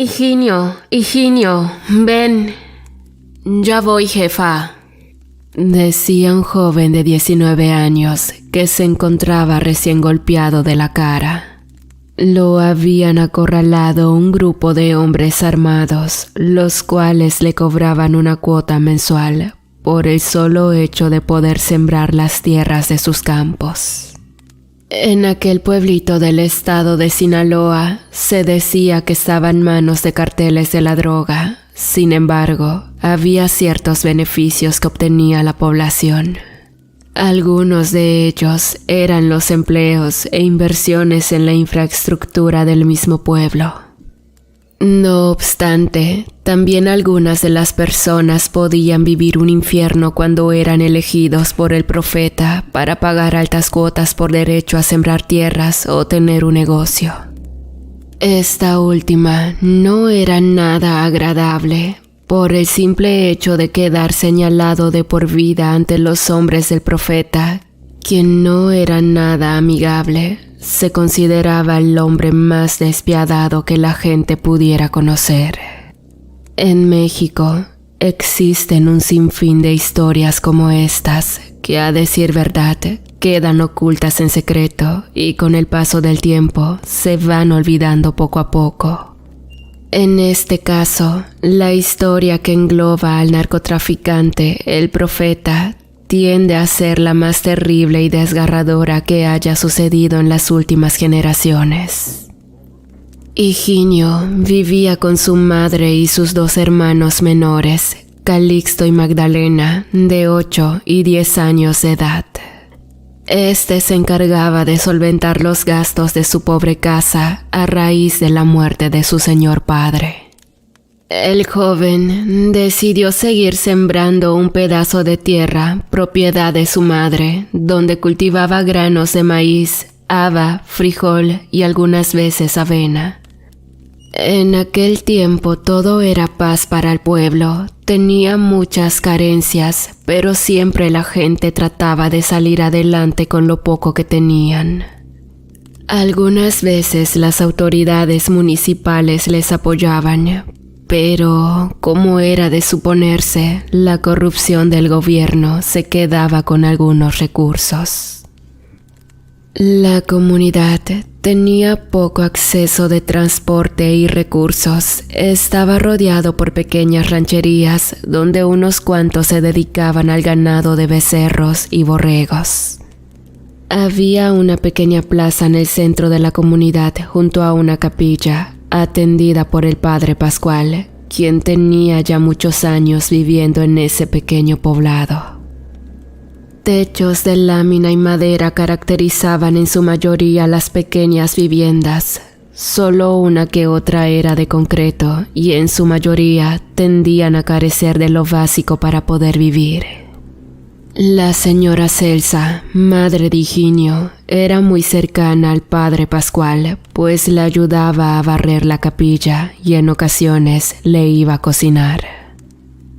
Higinio, ven. Ya voy, jefa, decía un joven de 19 años que se encontraba recién golpeado de la cara. Lo habían acorralado un grupo de hombres armados, los cuales le cobraban una cuota mensual por el solo hecho de poder sembrar las tierras de sus campos. En aquel pueblito del estado de Sinaloa se decía que estaba en manos de carteles de la droga. Sin embargo, había ciertos beneficios que obtenía la población. Algunos de ellos eran los empleos e inversiones en la infraestructura del mismo pueblo. No obstante, también algunas de las personas podían vivir un infierno cuando eran elegidos por el profeta para pagar altas cuotas por derecho a sembrar tierras o tener un negocio. Esta última no era nada agradable por el simple hecho de quedar señalado de por vida ante los hombres del profeta, quien no era nada amigable. Se consideraba el hombre más despiadado que la gente pudiera conocer. En México existen un sinfín de historias como estas que, a decir verdad, quedan ocultas en secreto y con el paso del tiempo se van olvidando poco a poco. En este caso, la historia que engloba al narcotraficante, el profeta, tiende a ser la más terrible y desgarradora que haya sucedido en las últimas generaciones. Higinio vivía con su madre y sus dos hermanos menores, Calixto y Magdalena, de 8 y 10 años de edad. Este se encargaba de solventar los gastos de su pobre casa a raíz de la muerte de su señor padre. El joven decidió seguir sembrando un pedazo de tierra, propiedad de su madre, donde cultivaba granos de maíz, haba, frijol y algunas veces avena. En aquel tiempo todo era paz para el pueblo, tenía muchas carencias, pero siempre la gente trataba de salir adelante con lo poco que tenían. Algunas veces las autoridades municipales les apoyaban, pero, como era de suponerse, la corrupción del gobierno se quedaba con algunos recursos. La comunidad tenía poco acceso de transporte y recursos. Estaba rodeado por pequeñas rancherías donde unos cuantos se dedicaban al ganado de becerros y borregos. Había una pequeña plaza en el centro de la comunidad junto a una capilla, atendida por el padre Pascual, quien tenía ya muchos años viviendo en ese pequeño poblado. Techos de lámina y madera caracterizaban en su mayoría las pequeñas viviendas. Solo una que otra era de concreto y en su mayoría tendían a carecer de lo básico para poder vivir. La señora Celsa, madre de Higinio, era muy cercana al padre Pascual, pues le ayudaba a barrer la capilla y en ocasiones le iba a cocinar.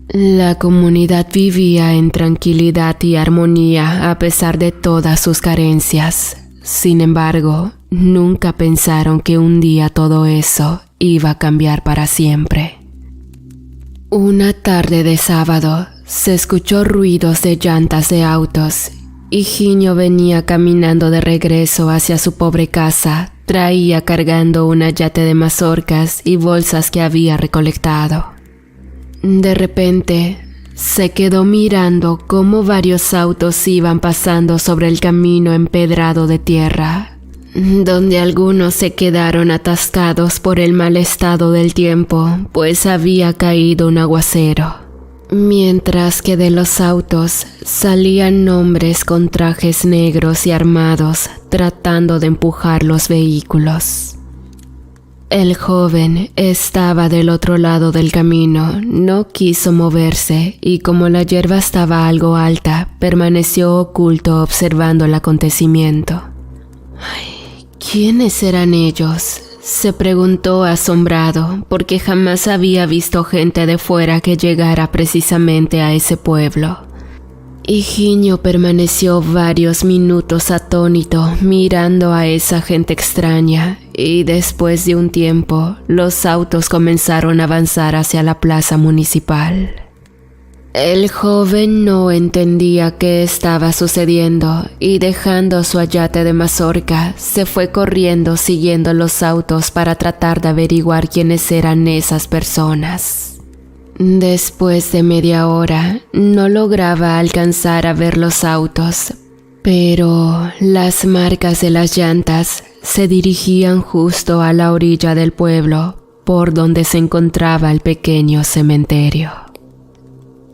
La comunidad vivía en tranquilidad y armonía a pesar de todas sus carencias. Sin embargo, nunca pensaron que un día todo eso iba a cambiar para siempre. Una tarde de sábado, se escuchó ruidos de llantas de autos. Higinio venía caminando de regreso hacia su pobre casa. Traía cargando una yate de mazorcas y bolsas que había recolectado. De repente, se quedó mirando cómo varios autos iban pasando sobre el camino empedrado de tierra, donde algunos se quedaron atascados por el mal estado del tiempo, pues había caído un aguacero. Mientras que de los autos salían hombres con trajes negros y armados tratando de empujar los vehículos. El joven estaba del otro lado del camino, no quiso moverse y como la hierba estaba algo alta, permaneció oculto observando el acontecimiento. ¿Quiénes eran ellos?, se preguntó asombrado, porque jamás había visto gente de fuera que llegara precisamente a ese pueblo. Higinio permaneció varios minutos atónito mirando a esa gente extraña y después de un tiempo, los autos comenzaron a avanzar hacia la plaza municipal. El joven no entendía qué estaba sucediendo y dejando su ayate de mazorca, se fue corriendo siguiendo los autos para tratar de averiguar quiénes eran esas personas. Después de media hora, no lograba alcanzar a ver los autos, pero las marcas de las llantas se dirigían justo a la orilla del pueblo, por donde se encontraba el pequeño cementerio.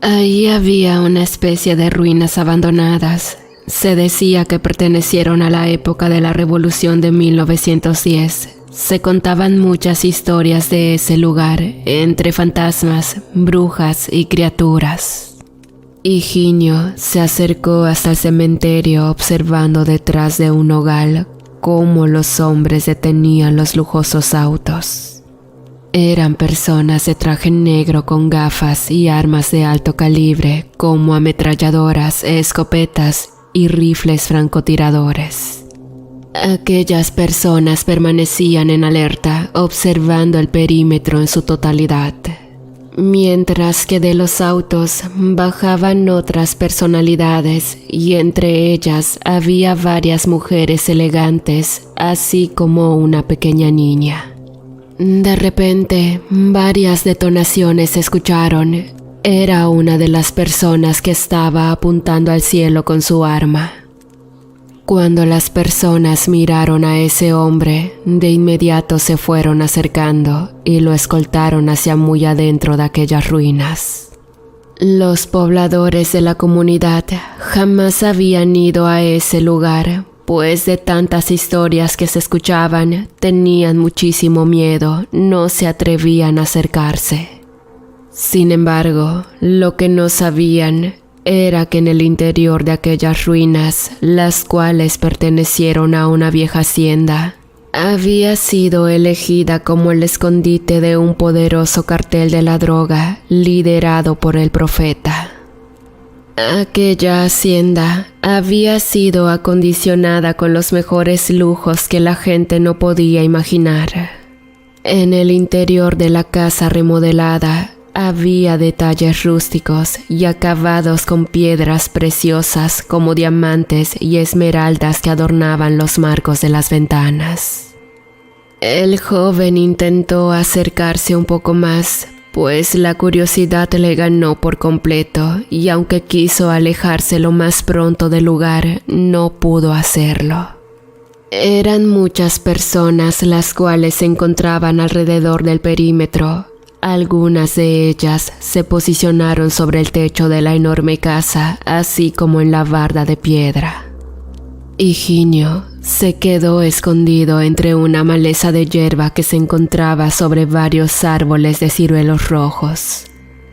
Ahí había una especie de ruinas abandonadas. Se decía que pertenecieron a la época de la Revolución de 1910. Se contaban muchas historias de ese lugar, entre fantasmas, brujas y criaturas. Higinio se acercó hasta el cementerio observando detrás de un nogal cómo los hombres detenían los lujosos autos. Eran personas de traje negro con gafas y armas de alto calibre como ametralladoras, escopetas y rifles francotiradores. Aquellas personas permanecían en alerta, observando el perímetro en su totalidad, mientras que de los autos bajaban otras personalidades y entre ellas había varias mujeres elegantes, así como una pequeña niña. De repente, varias detonaciones se escucharon. Era una de las personas que estaba apuntando al cielo con su arma. Cuando las personas miraron a ese hombre, de inmediato se fueron acercando y lo escoltaron hacia muy adentro de aquellas ruinas. Los pobladores de la comunidad jamás habían ido a ese lugar, pues de tantas historias que se escuchaban, tenían muchísimo miedo, no se atrevían a acercarse. Sin embargo, lo que no sabían era que en el interior de aquellas ruinas, las cuales pertenecieron a una vieja hacienda, había sido elegida como el escondite de un poderoso cartel de la droga liderado por el profeta. Aquella hacienda había sido acondicionada con los mejores lujos que la gente no podía imaginar. En el interior de la casa remodelada había detalles rústicos y acabados con piedras preciosas como diamantes y esmeraldas que adornaban los marcos de las ventanas. El joven intentó acercarse un poco más, pues la curiosidad le ganó por completo y aunque quiso alejarse lo más pronto del lugar, no pudo hacerlo. Eran muchas personas las cuales se encontraban alrededor del perímetro. Algunas de ellas se posicionaron sobre el techo de la enorme casa, así como en la barda de piedra. Higinio se quedó escondido entre una maleza de hierba que se encontraba sobre varios árboles de ciruelos rojos.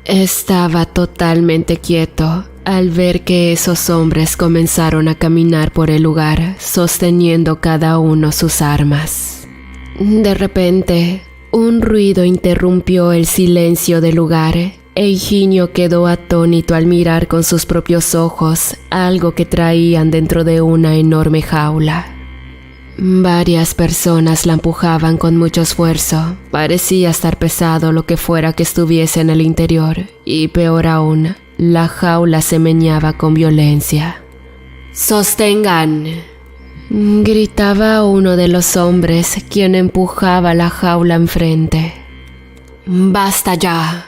Estaba totalmente quieto al ver que esos hombres comenzaron a caminar por el lugar, sosteniendo cada uno sus armas. De repente, un ruido interrumpió el silencio del lugar e Higinio quedó atónito al mirar con sus propios ojos algo que traían dentro de una enorme jaula. Varias personas la empujaban con mucho esfuerzo. Parecía estar pesado lo que fuera que estuviese en el interior y peor aún, la jaula se meneaba con violencia. ¡Sostengan!, gritaba uno de los hombres, quien empujaba la jaula enfrente. ¡Basta ya!,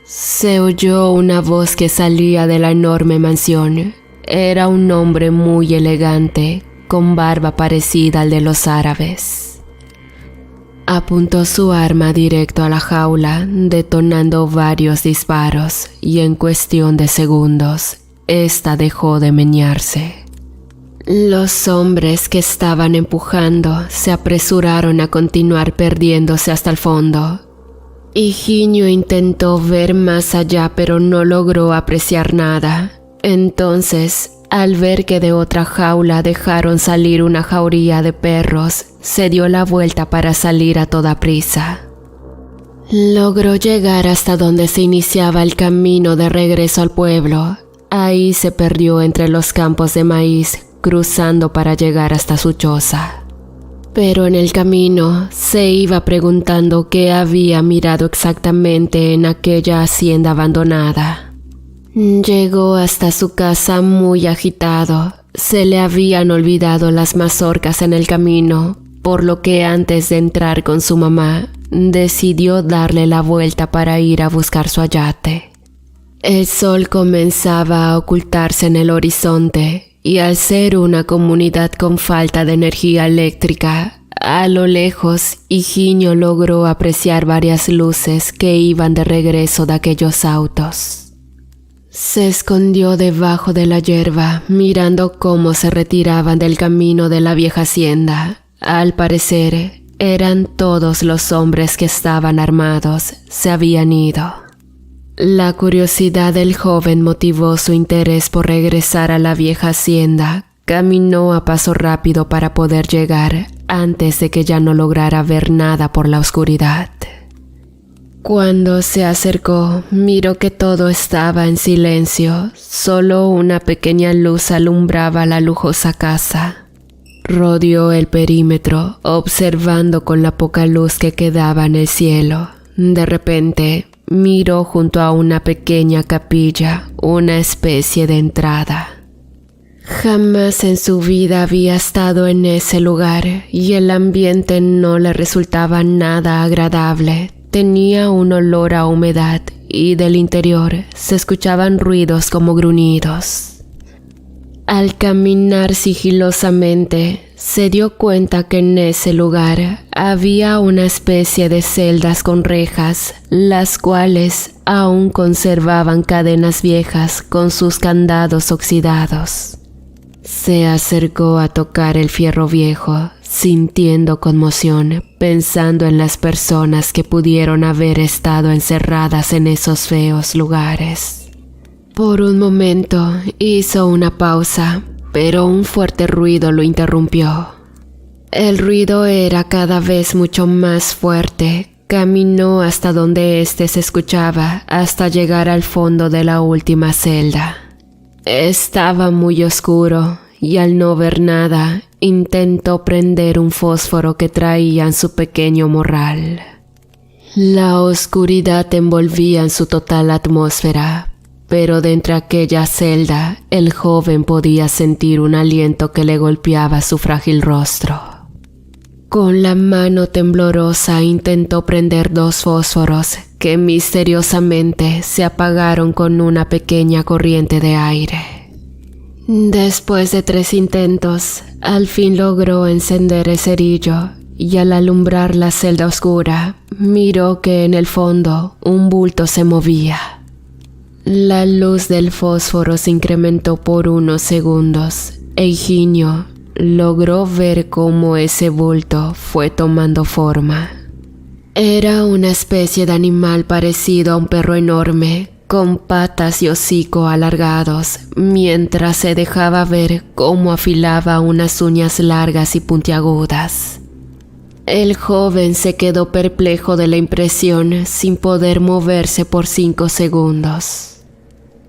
se oyó una voz que salía de la enorme mansión. Era un hombre muy elegante, con barba parecida al de los árabes. Apuntó su arma directo a la jaula, detonando varios disparos, y en cuestión de segundos, esta dejó de menearse. Los hombres que estaban empujando se apresuraron a continuar perdiéndose hasta el fondo. Higinio intentó ver más allá, pero no logró apreciar nada. Entonces, al ver que de otra jaula dejaron salir una jauría de perros, se dio la vuelta para salir a toda prisa. Logró llegar hasta donde se iniciaba el camino de regreso al pueblo. Ahí se perdió entre los campos de maíz, cruzando para llegar hasta su choza. Pero en el camino se iba preguntando qué había mirado exactamente en aquella hacienda abandonada. Llegó hasta su casa muy agitado. Se le habían olvidado las mazorcas en el camino, por lo que antes de entrar con su mamá, decidió darle la vuelta para ir a buscar su ayate. El sol comenzaba a ocultarse en el horizonte y al ser una comunidad con falta de energía eléctrica, a lo lejos Higinio logró apreciar varias luces que iban de regreso de aquellos autos. Se escondió debajo de la hierba, mirando cómo se retiraban del camino de la vieja hacienda. Al parecer, eran todos los hombres que estaban armados, se habían ido. La curiosidad del joven motivó su interés por regresar a la vieja hacienda. Caminó a paso rápido para poder llegar antes de que ya no lograra ver nada por la oscuridad. Cuando se acercó, miró que todo estaba en silencio. Solo una pequeña luz alumbraba la lujosa casa. Rodeó el perímetro, observando con la poca luz que quedaba en el cielo. De repente, miró junto a una pequeña capilla, una especie de entrada. Jamás en su vida había estado en ese lugar y el ambiente no le resultaba nada agradable. Tenía un olor a humedad y del interior se escuchaban ruidos como gruñidos. Al caminar sigilosamente, se dio cuenta que en ese lugar había una especie de celdas con rejas, las cuales aún conservaban cadenas viejas con sus candados oxidados. Se acercó a tocar el fierro viejo, sintiendo conmoción, pensando en las personas que pudieron haber estado encerradas en esos feos lugares. Por un momento hizo una pausa, pero un fuerte ruido lo interrumpió. El ruido era cada vez mucho más fuerte. Caminó hasta donde éste se escuchaba, hasta llegar al fondo de la última celda. Estaba muy oscuro y al no ver nada, intentó prender un fósforo que traía en su pequeño morral. La oscuridad envolvía en su total atmósfera, pero dentro de aquella celda, el joven podía sentir un aliento que le golpeaba su frágil rostro. Con la mano temblorosa intentó prender 2 fósforos que misteriosamente se apagaron con una pequeña corriente de aire. Después de 3 intentos, al fin logró encender el cerillo y al alumbrar la celda oscura, miró que en el fondo un bulto se movía. La luz del fósforo se incrementó por unos segundos e Higinio logró ver cómo ese bulto fue tomando forma. Era una especie de animal parecido a un perro enorme, con patas y hocico alargados, mientras se dejaba ver cómo afilaba unas uñas largas y puntiagudas. El joven se quedó perplejo de la impresión sin poder moverse por 5 segundos.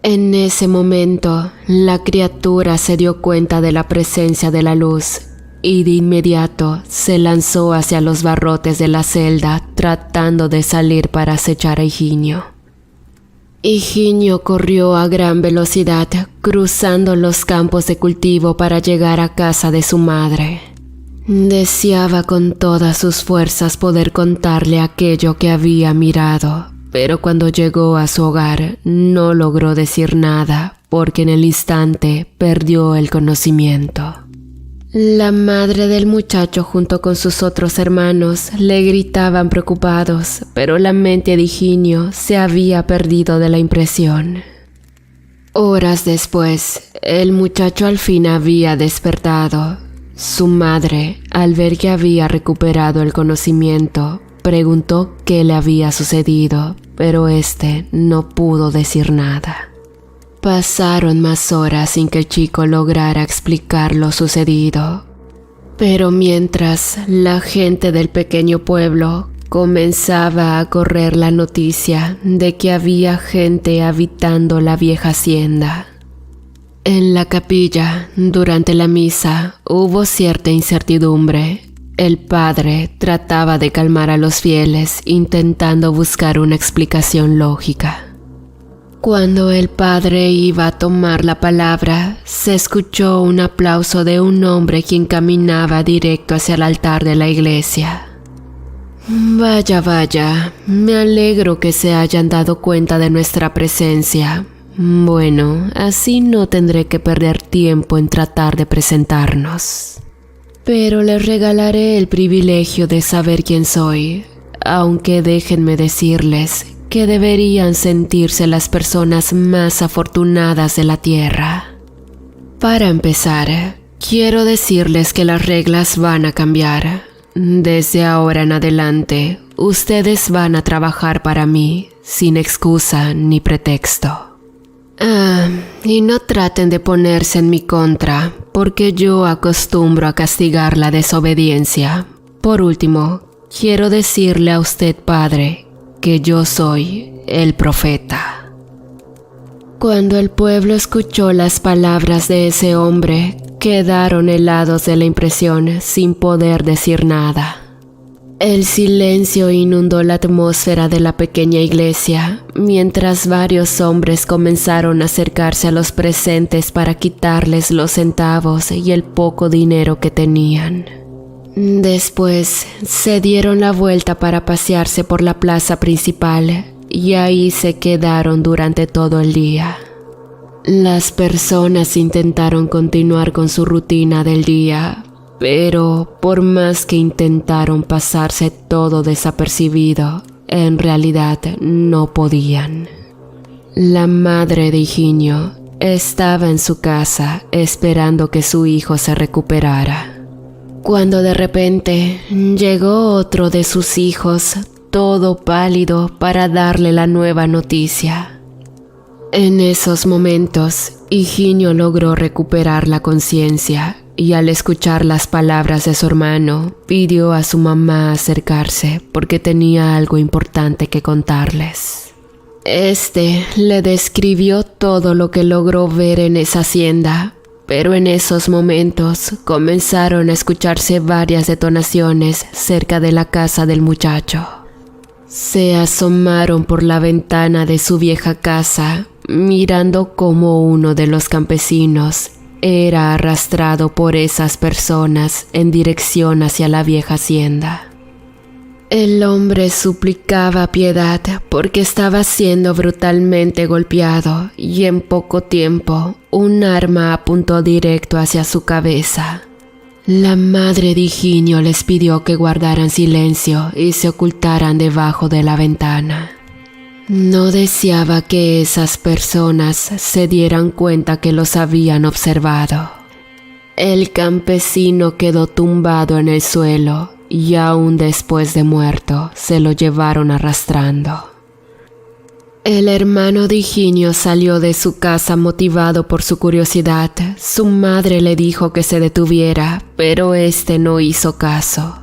En ese momento, la criatura se dio cuenta de la presencia de la luz y de inmediato se lanzó hacia los barrotes de la celda tratando de salir para acechar a Higinio. Higinio corrió a gran velocidad, cruzando los campos de cultivo para llegar a casa de su madre. Deseaba con todas sus fuerzas poder contarle aquello que había mirado, pero cuando llegó a su hogar no logró decir nada porque en el instante perdió el conocimiento. La madre del muchacho junto con sus otros hermanos le gritaban preocupados, pero la mente de Higinio se había perdido de la impresión. Horas después, el muchacho al fin había despertado. Su madre, al ver que había recuperado el conocimiento, preguntó qué le había sucedido, pero este no pudo decir nada. Pasaron más horas sin que el chico lograra explicar lo sucedido. Pero mientras la gente del pequeño pueblo comenzaba a correr la noticia de que había gente habitando la vieja hacienda. En la capilla, durante la misa, hubo cierta incertidumbre. El padre trataba de calmar a los fieles, intentando buscar una explicación lógica. Cuando el padre iba a tomar la palabra, se escuchó un aplauso de un hombre quien caminaba directo hacia el altar de la iglesia. Vaya, vaya, me alegro que se hayan dado cuenta de nuestra presencia. Bueno, así no tendré que perder tiempo en tratar de presentarnos. Pero les regalaré el privilegio de saber quién soy, aunque déjenme decirles que deberían sentirse las personas más afortunadas de la tierra. Para empezar, quiero decirles que las reglas van a cambiar. Desde ahora en adelante, ustedes van a trabajar para mí, sin excusa ni pretexto. Y no traten de ponerse en mi contra, porque yo acostumbro a castigar la desobediencia. Por último, quiero decirle a usted, padre, que yo soy el profeta. Cuando el pueblo escuchó las palabras de ese hombre, quedaron helados de la impresión sin poder decir nada. El silencio inundó la atmósfera de la pequeña iglesia, mientras varios hombres comenzaron a acercarse a los presentes para quitarles los centavos y el poco dinero que tenían. Después se dieron la vuelta para pasearse por la plaza principal y ahí se quedaron durante todo el día. Las personas intentaron continuar con su rutina del día, pero por más que intentaron pasarse todo desapercibido, en realidad no podían. La madre de Higinio estaba en su casa esperando que su hijo se recuperara, cuando de repente llegó otro de sus hijos, todo pálido, para darle la nueva noticia. En esos momentos, Higinio logró recuperar la conciencia y al escuchar las palabras de su hermano, pidió a su mamá acercarse porque tenía algo importante que contarles. Este le describió todo lo que logró ver en esa hacienda, pero en esos momentos comenzaron a escucharse varias detonaciones cerca de la casa del muchacho. Se asomaron por la ventana de su vieja casa, mirando cómo uno de los campesinos era arrastrado por esas personas en dirección hacia la vieja hacienda. El hombre suplicaba piedad porque estaba siendo brutalmente golpeado y en poco tiempo un arma apuntó directo hacia su cabeza. La madre de Higinio les pidió que guardaran silencio y se ocultaran debajo de la ventana. No deseaba que esas personas se dieran cuenta que los habían observado. El campesino quedó tumbado en el suelo y aún después de muerto se lo llevaron arrastrando. El hermano de Higinio salió de su casa motivado por su curiosidad. Su madre le dijo que se detuviera, pero este no hizo caso.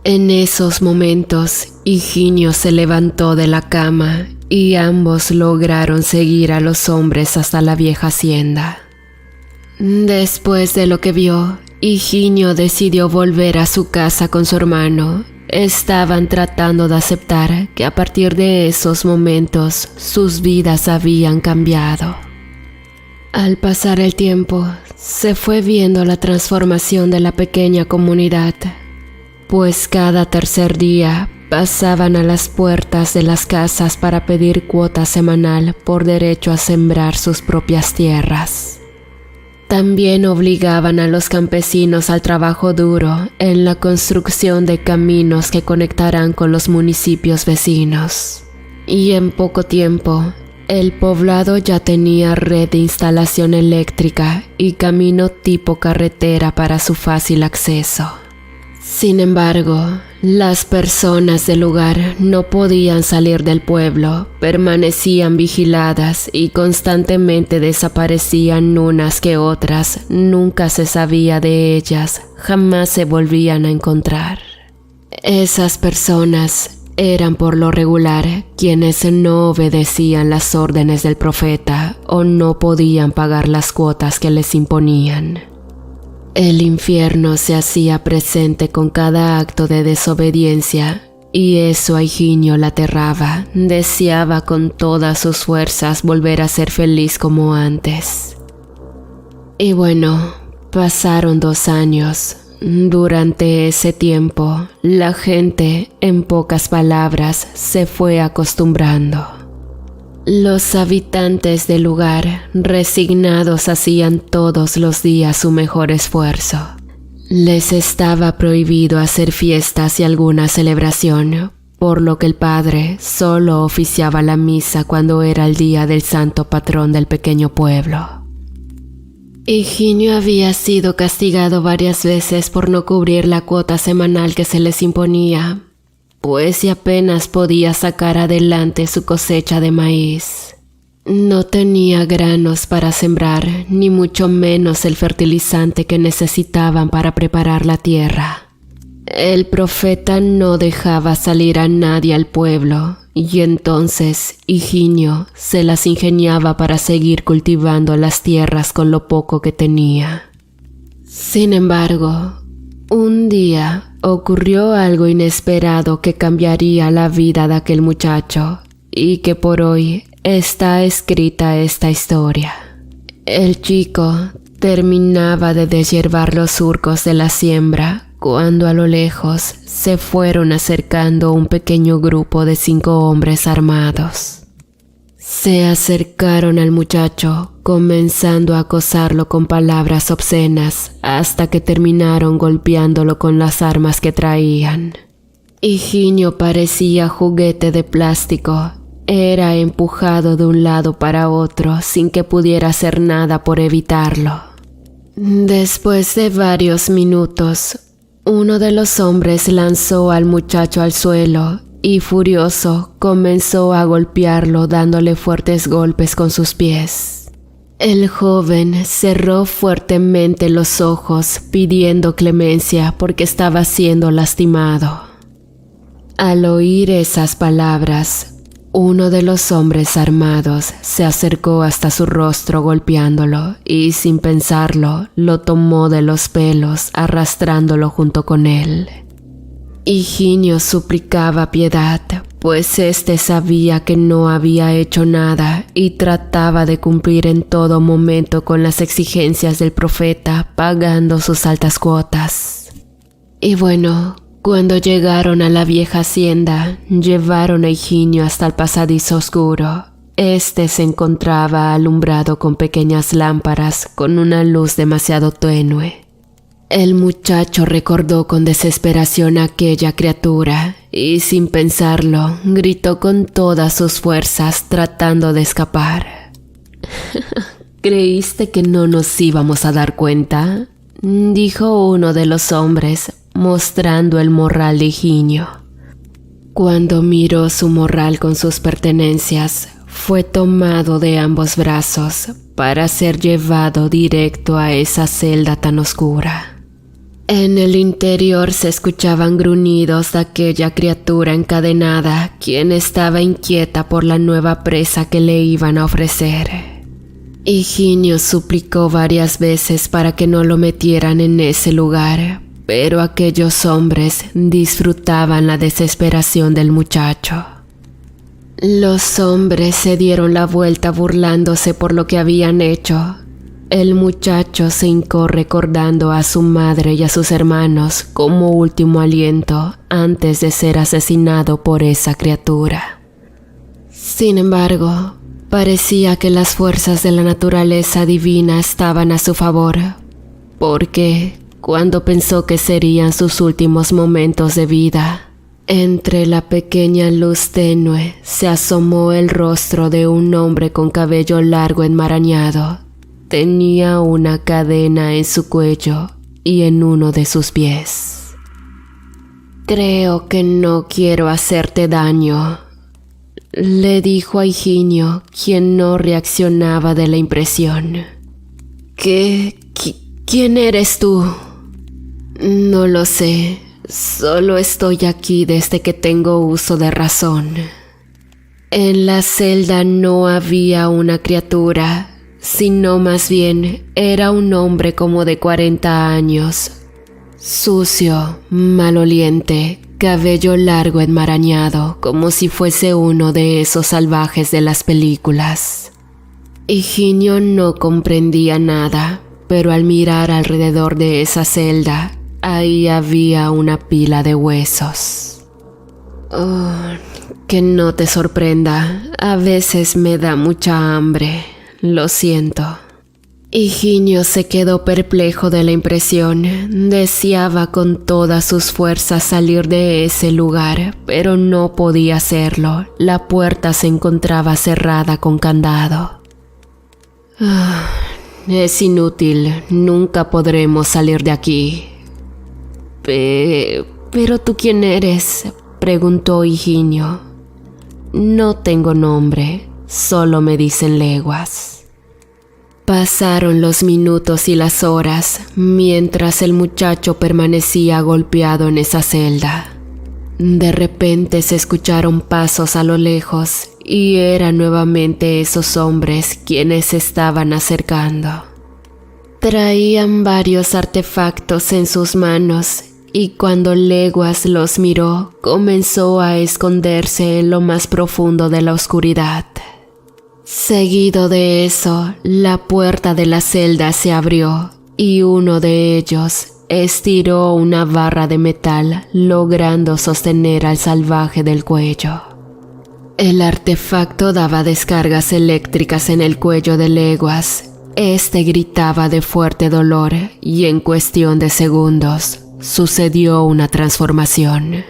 En esos momentos, Higinio se levantó de la cama y ambos lograron seguir a los hombres hasta la vieja hacienda. Después de lo que vio, Higinio decidió volver a su casa con su hermano. Estaban tratando de aceptar que a partir de esos momentos sus vidas habían cambiado. Al pasar el tiempo, se fue viendo la transformación de la pequeña comunidad, pues cada tercer día pasaban a las puertas de las casas para pedir cuota semanal por derecho a sembrar sus propias tierras. También obligaban a los campesinos al trabajo duro en la construcción de caminos que conectarán con los municipios vecinos. Y en poco tiempo, el poblado ya tenía red de instalación eléctrica y camino tipo carretera para su fácil acceso. Sin embargo, las personas del lugar no podían salir del pueblo, permanecían vigiladas y constantemente desaparecían unas que otras, nunca se sabía de ellas, jamás se volvían a encontrar. Esas personas eran por lo regular quienes no obedecían las órdenes del profeta o no podían pagar las cuotas que les imponían. El infierno se hacía presente con cada acto de desobediencia y eso a Higinio la aterraba. Deseaba con todas sus fuerzas volver a ser feliz como antes. Y bueno, pasaron 2 años. Durante ese tiempo, la gente, en pocas palabras, se fue acostumbrando. Los habitantes del lugar, resignados, hacían todos los días su mejor esfuerzo. Les estaba prohibido hacer fiestas y alguna celebración, por lo que el padre solo oficiaba la misa cuando era el día del santo patrón del pequeño pueblo. Higinio había sido castigado varias veces por no cubrir la cuota semanal que se les imponía, pues si apenas podía sacar adelante su cosecha de maíz. No tenía granos para sembrar, ni mucho menos el fertilizante que necesitaban para preparar la tierra. El profeta no dejaba salir a nadie al pueblo, y entonces Higinio se las ingeniaba para seguir cultivando las tierras con lo poco que tenía. Sin embargo, un día ocurrió algo inesperado que cambiaría la vida de aquel muchacho y que por hoy está escrita esta historia. El chico terminaba de deshiervar los surcos de la siembra cuando a lo lejos se fueron acercando un pequeño grupo de 5 hombres armados. Se acercaron al muchacho, comenzando a acosarlo con palabras obscenas hasta que terminaron golpeándolo con las armas que traían. Higinio parecía juguete de plástico. Era empujado de un lado para otro sin que pudiera hacer nada por evitarlo. Después de varios minutos, uno de los hombres lanzó al muchacho al suelo y furioso comenzó a golpearlo dándole fuertes golpes con sus pies. El joven cerró fuertemente los ojos pidiendo clemencia porque estaba siendo lastimado. Al oír esas palabras, uno de los hombres armados se acercó hasta su rostro golpeándolo y sin pensarlo lo tomó de los pelos arrastrándolo junto con él. Higinio suplicaba piedad, pues éste sabía que no había hecho nada y trataba de cumplir en todo momento con las exigencias del profeta pagando sus altas cuotas. Y bueno, cuando llegaron a la vieja hacienda, llevaron a Higinio hasta el pasadizo oscuro. Este se encontraba alumbrado con pequeñas lámparas con una luz demasiado tenue. El muchacho recordó con desesperación a aquella criatura y sin pensarlo, gritó con todas sus fuerzas tratando de escapar. ¿Creíste que no nos íbamos a dar cuenta?, dijo uno de los hombres, mostrando el morral de Higinio. Cuando miró su morral con sus pertenencias, fue tomado de ambos brazos para ser llevado directo a esa celda tan oscura. En el interior se escuchaban gruñidos de aquella criatura encadenada, quien estaba inquieta por la nueva presa que le iban a ofrecer. Higinio suplicó varias veces para que no lo metieran en ese lugar, pero aquellos hombres disfrutaban la desesperación del muchacho. Los hombres se dieron la vuelta burlándose por lo que habían hecho. El muchacho se hincó recordando a su madre y a sus hermanos como último aliento antes de ser asesinado por esa criatura. Sin embargo, parecía que las fuerzas de la naturaleza divina estaban a su favor, porque cuando pensó que serían sus últimos momentos de vida, entre la pequeña luz tenue se asomó el rostro de un hombre con cabello largo enmarañado. Tenía una cadena en su cuello y en uno de sus pies. «Creo que no quiero hacerte daño», le dijo a Higinio, quien no reaccionaba de la impresión. ¿Quién eres tú?» «No lo sé, solo estoy aquí desde que tengo uso de razón». En la celda no había una criatura. sino más bien era un hombre como de 40 años, sucio, maloliente, cabello largo enmarañado, como si fuese uno de esos salvajes de las películas. Higinio no comprendía nada, pero al mirar alrededor de esa celda, ahí había una pila de huesos. Oh, que no te sorprenda, a veces me da mucha hambre, lo siento. Higinio se quedó perplejo de la impresión. Deseaba con todas sus fuerzas salir de ese lugar, pero no podía hacerlo. La puerta se encontraba cerrada con candado. Es inútil, nunca podremos salir de aquí. ¿Pero tú quién eres?, preguntó Higinio. No tengo nombre, solo me dicen Leguas. Pasaron los minutos y las horas, mientras el muchacho permanecía golpeado en esa celda. De repente se escucharon pasos a lo lejos, y eran nuevamente esos hombres quienes se estaban acercando. Traían varios artefactos en sus manos, y cuando Leguas los miró, comenzó a esconderse en lo más profundo de la oscuridad. Seguido de eso, la puerta de la celda se abrió y uno de ellos estiró una barra de metal, logrando sostener al salvaje del cuello. El artefacto daba descargas eléctricas en el cuello de Leguas. Este gritaba de fuerte dolor y en cuestión de segundos sucedió una transformación.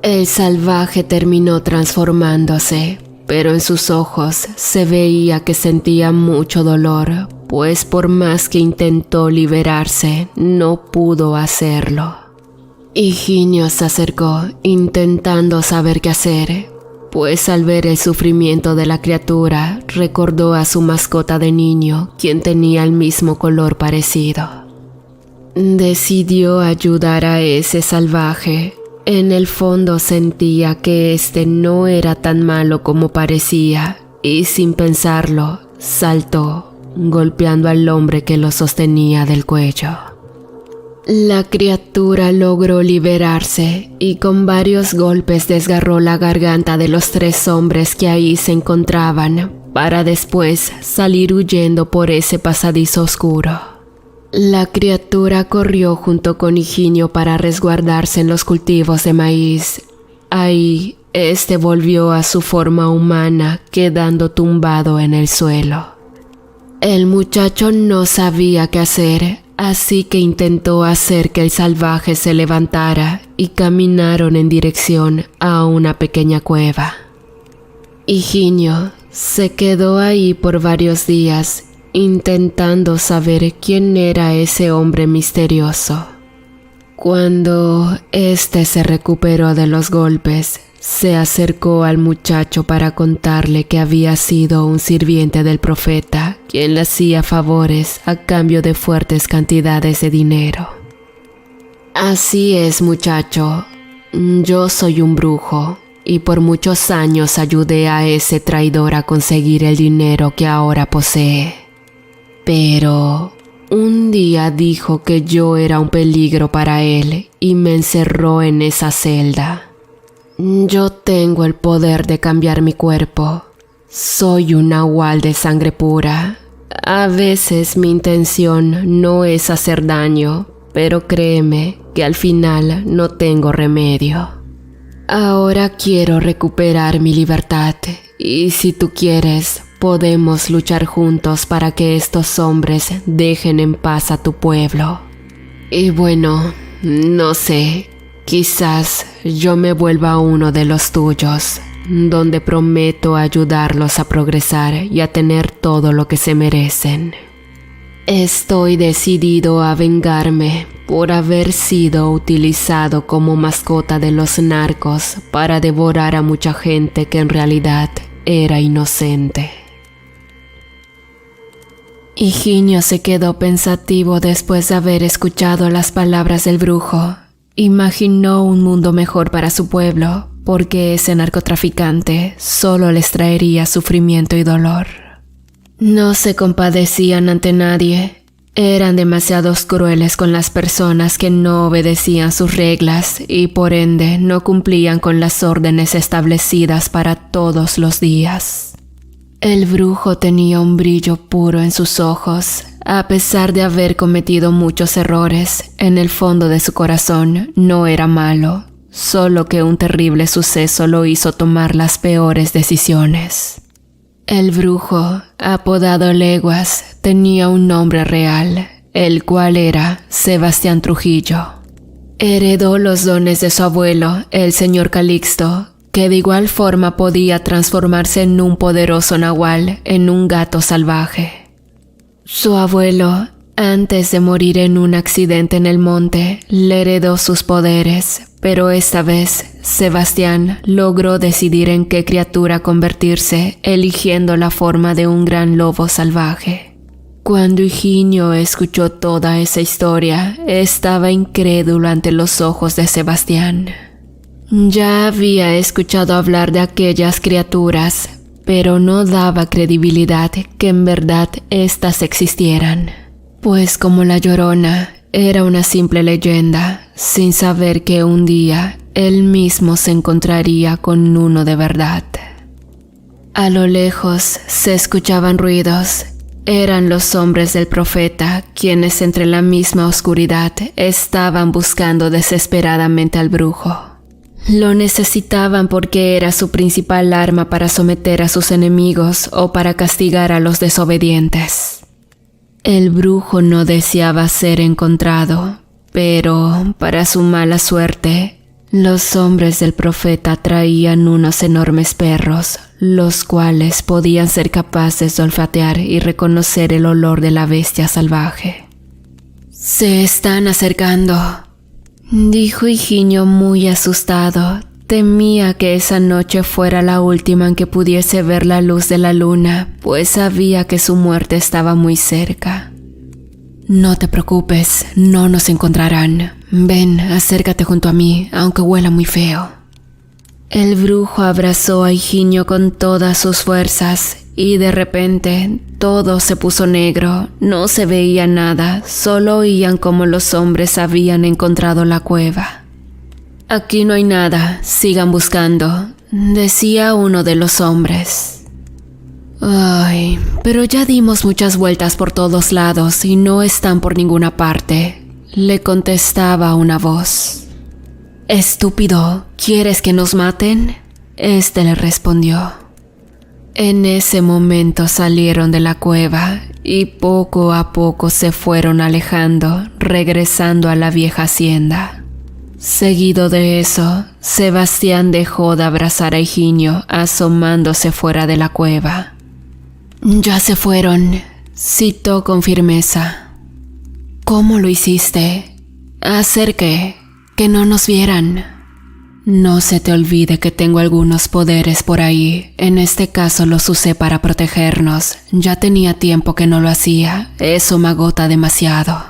El salvaje terminó transformándose, pero en sus ojos se veía que sentía mucho dolor, pues por más que intentó liberarse, no pudo hacerlo. Higinio se acercó, intentando saber qué hacer, pues al ver el sufrimiento de la criatura, recordó a su mascota de niño, quien tenía el mismo color parecido. Decidió ayudar a ese salvaje. En el fondo sentía que este no era tan malo como parecía, y sin pensarlo, saltó, golpeando al hombre que lo sostenía del cuello. La criatura logró liberarse y con varios golpes desgarró la garganta de los 3 hombres que ahí se encontraban, para después salir huyendo por ese pasadizo oscuro. La criatura corrió junto con Higinio para resguardarse en los cultivos de maíz. Ahí, este volvió a su forma humana, quedando tumbado en el suelo. El muchacho no sabía qué hacer, así que intentó hacer que el salvaje se levantara y caminaron en dirección a una pequeña cueva. Higinio se quedó ahí por varios días, intentando saber quién era ese hombre misterioso. Cuando éste se recuperó de los golpes, se acercó al muchacho para contarle que había sido un sirviente del profeta, quien le hacía favores a cambio de fuertes cantidades de dinero. Así es, muchacho. Yo soy un brujo, y por muchos años ayudé a ese traidor a conseguir el dinero que ahora posee. Pero un día dijo que yo era un peligro para él y me encerró en esa celda. Yo tengo el poder de cambiar mi cuerpo. Soy un nahual de sangre pura. A veces mi intención no es hacer daño, pero créeme que al final no tengo remedio. Ahora quiero recuperar mi libertad y si tú quieres, podemos luchar juntos para que estos hombres dejen en paz a tu pueblo. Y bueno, no sé, quizás yo me vuelva uno de los tuyos, donde prometo ayudarlos a progresar y a tener todo lo que se merecen. Estoy decidido a vengarme por haber sido utilizado como mascota de los narcos para devorar a mucha gente que en realidad era inocente. Higinio se quedó pensativo después de haber escuchado las palabras del brujo. Imaginó un mundo mejor para su pueblo, porque ese narcotraficante solo les traería sufrimiento y dolor. No se compadecían ante nadie. Eran demasiado crueles con las personas que no obedecían sus reglas y por ende no cumplían con las órdenes establecidas para todos los días. El brujo tenía un brillo puro en sus ojos. A pesar de haber cometido muchos errores, en el fondo de su corazón no era malo, solo que un terrible suceso lo hizo tomar las peores decisiones. El brujo, apodado Leguas, tenía un nombre real, el cual era Sebastián Trujillo. Heredó los dones de su abuelo, el señor Calixto, que de igual forma podía transformarse en un poderoso nahual, en un gato salvaje. Su abuelo, antes de morir en un accidente en el monte, le heredó sus poderes, pero esta vez Sebastián logró decidir en qué criatura convertirse, eligiendo la forma de un gran lobo salvaje. Cuando Higinio escuchó toda esa historia, estaba incrédulo ante los ojos de Sebastián. Ya había escuchado hablar de aquellas criaturas, pero no daba credibilidad que en verdad éstas existieran, pues como la Llorona, era una simple leyenda, sin saber que un día él mismo se encontraría con uno de verdad. A lo lejos se escuchaban ruidos. Eran los hombres del profeta, quienes entre la misma oscuridad estaban buscando desesperadamente al brujo. Lo necesitaban porque era su principal arma para someter a sus enemigos o para castigar a los desobedientes. El brujo no deseaba ser encontrado, pero, para su mala suerte, los hombres del profeta traían unos enormes perros, los cuales podían ser capaces de olfatear y reconocer el olor de la bestia salvaje. «Se están acercando», dijo Higinio muy asustado. Temía que esa noche fuera la última en que pudiese ver la luz de la luna, pues sabía que su muerte estaba muy cerca. «No te preocupes, no nos encontrarán. Ven, acércate junto a mí, aunque huela muy feo». El brujo abrazó a Higinio con todas sus fuerzas y de repente todo se puso negro. No se veía nada, solo oían cómo los hombres habían encontrado la cueva. «Aquí no hay nada, sigan buscando», decía uno de los hombres. «Ay, pero ya dimos muchas vueltas por todos lados y no están por ninguna parte», le contestaba una voz. «Estúpido, ¿quieres que nos maten?», este le respondió. En ese momento salieron de la cueva y poco a poco se fueron alejando, regresando a la vieja hacienda. Seguido de eso, Sebastián dejó de abrazar a Higinio, asomándose fuera de la cueva. «Ya se fueron», citó con firmeza. «¿Cómo lo hiciste? ¿Hacer qué? Que no nos vieran». «No se te olvide que tengo algunos poderes por ahí. En este caso los usé para protegernos. Ya tenía tiempo que no lo hacía. Eso me agota demasiado».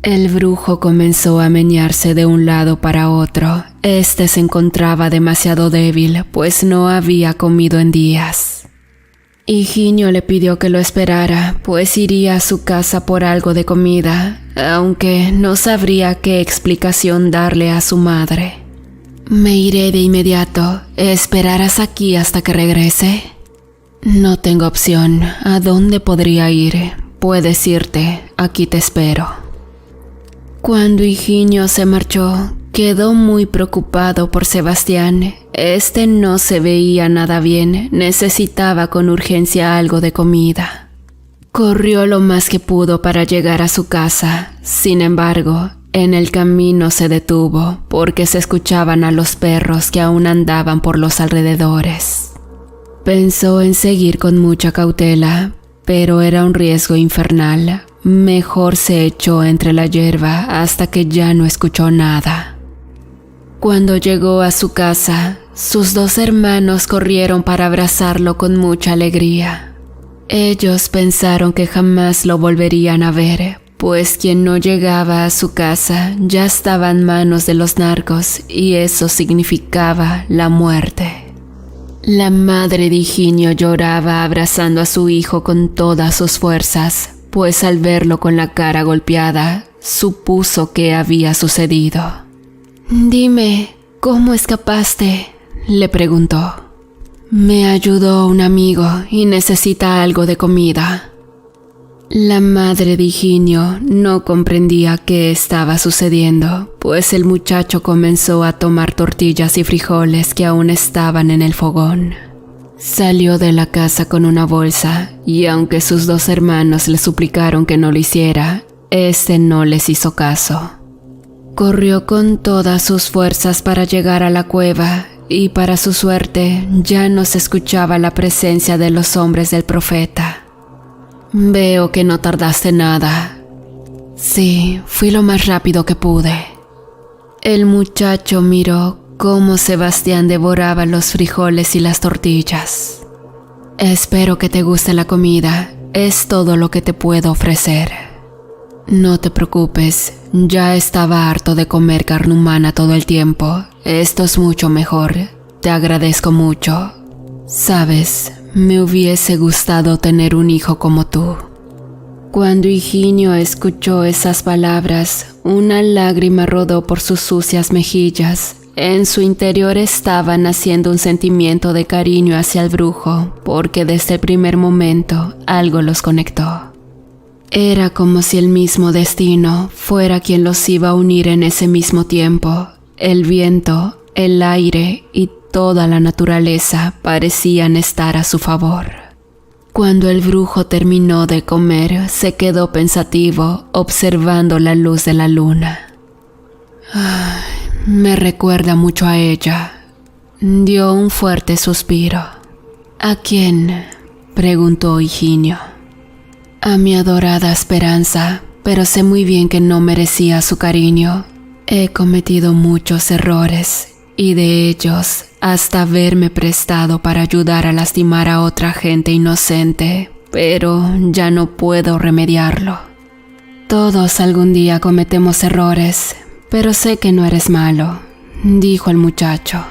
El brujo comenzó a menearse de un lado para otro. Este se encontraba demasiado débil, pues no había comido en días. Higinio le pidió que lo esperara, pues iría a su casa por algo de comida, aunque no sabría qué explicación darle a su madre. «Me iré de inmediato. ¿Esperarás aquí hasta que regrese?» «No tengo opción. ¿A dónde podría ir? Puedes irte. Aquí te espero». Cuando Higinio se marchó, quedó muy preocupado por Sebastián. Este no se veía nada bien, necesitaba con urgencia algo de comida. Corrió lo más que pudo para llegar a su casa. Sin embargo, en el camino se detuvo porque se escuchaban a los perros que aún andaban por los alrededores. Pensó en seguir con mucha cautela, pero era un riesgo infernal. Mejor se echó entre la hierba hasta que ya no escuchó nada. Cuando llegó a su casa, sus dos hermanos corrieron para abrazarlo con mucha alegría. Ellos pensaron que jamás lo volverían a ver, pues quien no llegaba a su casa ya estaba en manos de los narcos y eso significaba la muerte. La madre de Higinio lloraba abrazando a su hijo con todas sus fuerzas, pues al verlo con la cara golpeada, supuso que había sucedido. «Dime, ¿cómo escapaste?», le preguntó. «Me ayudó un amigo y necesita algo de comida». La madre de Higinio no comprendía qué estaba sucediendo, pues el muchacho comenzó a tomar tortillas y frijoles que aún estaban en el fogón. Salió de la casa con una bolsa y aunque sus 2 hermanos le suplicaron que no lo hiciera, este no les hizo caso. Corrió con todas sus fuerzas para llegar a la cueva y para su suerte ya no se escuchaba la presencia de los hombres del profeta. «Veo que no tardaste nada». «Sí, fui lo más rápido que pude». El muchacho miró cómo Sebastián devoraba los frijoles y las tortillas. «Espero que te guste la comida, es todo lo que te puedo ofrecer». «No te preocupes, ya estaba harto de comer carne humana todo el tiempo, esto es mucho mejor, te agradezco mucho. Sabes, me hubiese gustado tener un hijo como tú». Cuando Higinio escuchó esas palabras, una lágrima rodó por sus sucias mejillas. En su interior estaba naciendo un sentimiento de cariño hacia el brujo, porque desde el primer momento algo los conectó. Era como si el mismo destino fuera quien los iba a unir en ese mismo tiempo. El viento, el aire y toda la naturaleza parecían estar a su favor. Cuando el brujo terminó de comer, se quedó pensativo, observando la luz de la luna. «Ay, me recuerda mucho a ella». Dio un fuerte suspiro. «¿A quién?», preguntó Higinio. «A mi adorada Esperanza, pero sé muy bien que no merecía su cariño. He cometido muchos errores, y de ellos hasta haberme prestado para ayudar a lastimar a otra gente inocente, pero ya no puedo remediarlo. Todos algún día cometemos errores, pero sé que no eres malo», dijo el muchacho.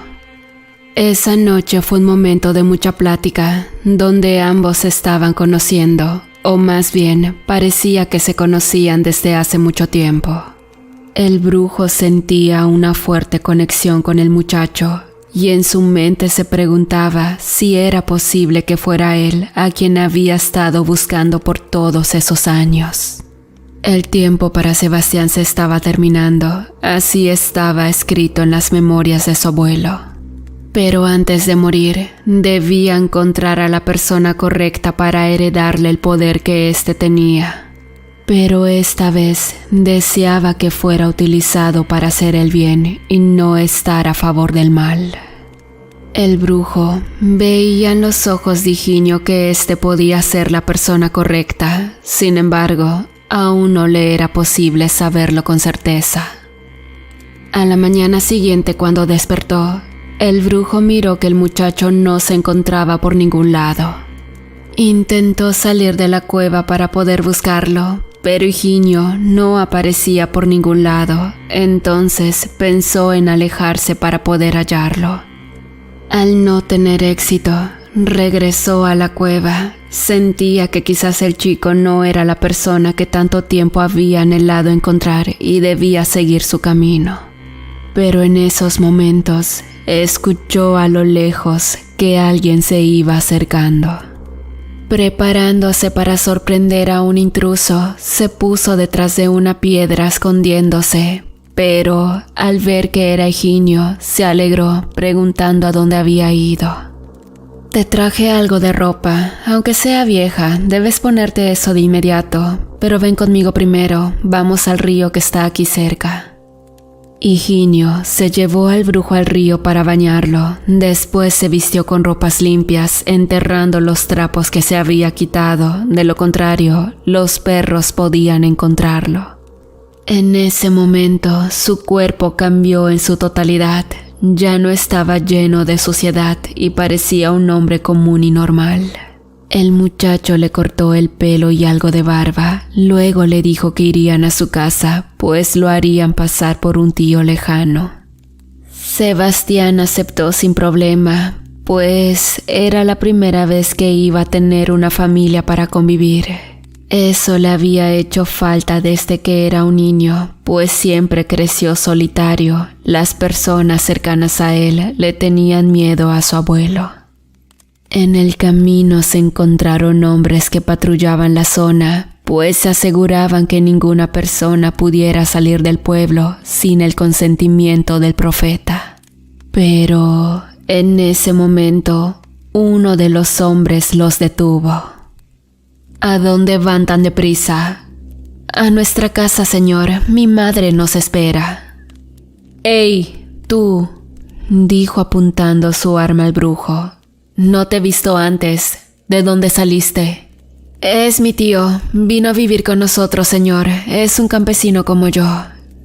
Esa noche fue un momento de mucha plática, donde ambos se estaban conociendo, o más bien parecía que se conocían desde hace mucho tiempo. El brujo sentía una fuerte conexión con el muchacho y en su mente se preguntaba si era posible que fuera él a quien había estado buscando por todos esos años. El tiempo para Sebastián se estaba terminando, así estaba escrito en las memorias de su abuelo. Pero antes de morir, debía encontrar a la persona correcta para heredarle el poder que éste tenía. Pero esta vez deseaba que fuera utilizado para hacer el bien y no estar a favor del mal. El brujo veía en los ojos de Higinio que éste podía ser la persona correcta, sin embargo, aún no le era posible saberlo con certeza. A la mañana siguiente, cuando despertó, el brujo miró que el muchacho no se encontraba por ningún lado. Intentó salir de la cueva para poder buscarlo, pero Higinio no aparecía por ningún lado, entonces pensó en alejarse para poder hallarlo. Al no tener éxito, regresó a la cueva. Sentía que quizás el chico no era la persona que tanto tiempo había anhelado encontrar y debía seguir su camino. Pero en esos momentos, escuchó a lo lejos que alguien se iba acercando. Preparándose para sorprender a un intruso, se puso detrás de una piedra escondiéndose, pero al ver que era Higinio, se alegró preguntando a dónde había ido. «Te traje algo de ropa, aunque sea vieja, debes ponerte eso de inmediato, pero ven conmigo primero, vamos al río que está aquí cerca». Higinio se llevó al brujo al río para bañarlo, después se vistió con ropas limpias, enterrando los trapos que se había quitado, de lo contrario, los perros podían encontrarlo. En ese momento, su cuerpo cambió en su totalidad, ya no estaba lleno de suciedad y parecía un hombre común y normal. El muchacho le cortó el pelo y algo de barba, luego le dijo que irían a su casa, pues lo harían pasar por un tío lejano. Sebastián aceptó sin problema, pues era la primera vez que iba a tener una familia para convivir. Eso le había hecho falta desde que era un niño, pues siempre creció solitario. Las personas cercanas a él le tenían miedo a su abuelo. En el camino se encontraron hombres que patrullaban la zona, pues se aseguraban que ninguna persona pudiera salir del pueblo sin el consentimiento del profeta. Pero en ese momento, uno de los hombres los detuvo. ¿A dónde van tan deprisa? A nuestra casa, señor. Mi madre nos espera. ¡Ey, tú!, dijo apuntando su arma al brujo. No te he visto antes. ¿De dónde saliste? Es mi tío. Vino a vivir con nosotros, señor. Es un campesino como yo,